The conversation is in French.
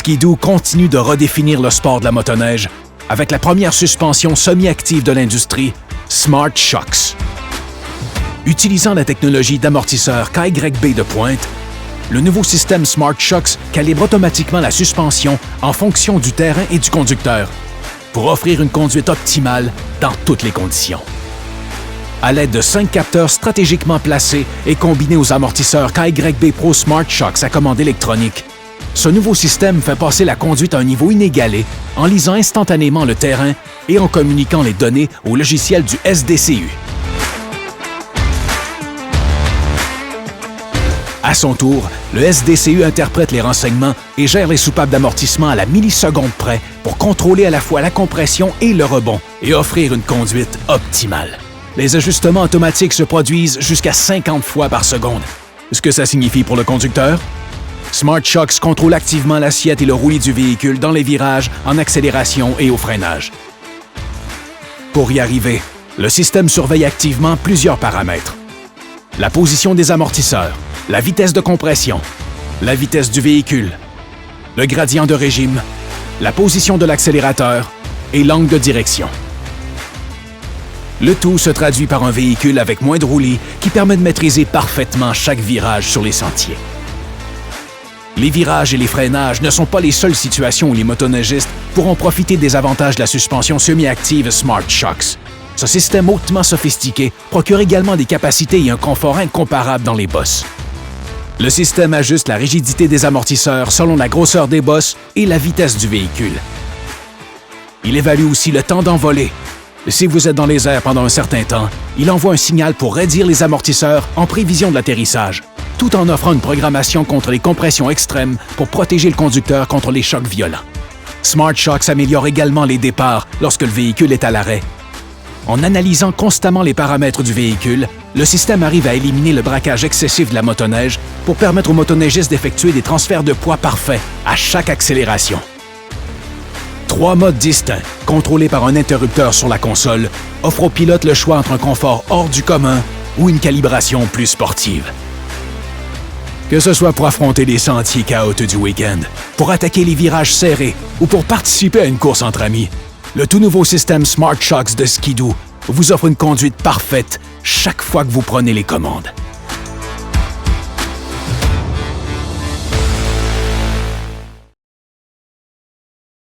Ski-Doo continue de redéfinir le sport de la motoneige avec la première suspension semi-active de l'industrie, Smart Shocks. Utilisant la technologie d'amortisseur KYB de pointe, le nouveau système Smart Shocks calibre automatiquement la suspension en fonction du terrain et du conducteur pour offrir une conduite optimale dans toutes les conditions. À l'aide de 5 capteurs stratégiquement placés et combinés aux amortisseurs KYB Pro Smart Shocks à commande électronique, ce nouveau système fait passer la conduite à un niveau inégalé en lisant instantanément le terrain et en communiquant les données au logiciel du SDCU. À son tour, le SDCU interprète les renseignements et gère les soupapes d'amortissement à la milliseconde près pour contrôler à la fois la compression et le rebond et offrir une conduite optimale. Les ajustements automatiques se produisent jusqu'à 50 fois par seconde. Ce que ça signifie pour le conducteur? Smart Shocks contrôle activement l'assiette et le roulis du véhicule dans les virages, en accélération et au freinage. Pour y arriver, le système surveille activement plusieurs paramètres. La position des amortisseurs, la vitesse de compression, la vitesse du véhicule, le gradient de régime, la position de l'accélérateur et l'angle de direction. Le tout se traduit par un véhicule avec moins de roulis qui permet de maîtriser parfaitement chaque virage sur les sentiers. Les virages et les freinages ne sont pas les seules situations où les motoneigistes pourront profiter des avantages de la suspension semi-active Smart Shocks. Ce système hautement sophistiqué procure également des capacités et un confort incomparables dans les bosses. Le système ajuste la rigidité des amortisseurs selon la grosseur des bosses et la vitesse du véhicule. Il évalue aussi le temps d'envolée. Si vous êtes dans les airs pendant un certain temps, il envoie un signal pour raidir les amortisseurs en prévision de l'atterrissage, tout en offrant une programmation contre les compressions extrêmes pour protéger le conducteur contre les chocs violents. Smart Shocks améliore également les départs lorsque le véhicule est à l'arrêt. En analysant constamment les paramètres du véhicule, le système arrive à éliminer le braquage excessif de la motoneige pour permettre aux motoneigistes d'effectuer des transferts de poids parfaits à chaque accélération. 3 modes distincts, contrôlés par un interrupteur sur la console, offrent au pilote le choix entre un confort hors du commun ou une calibration plus sportive. Que ce soit pour affronter les sentiers chaotiques du week-end, pour attaquer les virages serrés ou pour participer à une course entre amis, le tout nouveau système Smart Shocks de Ski-Doo vous offre une conduite parfaite chaque fois que vous prenez les commandes.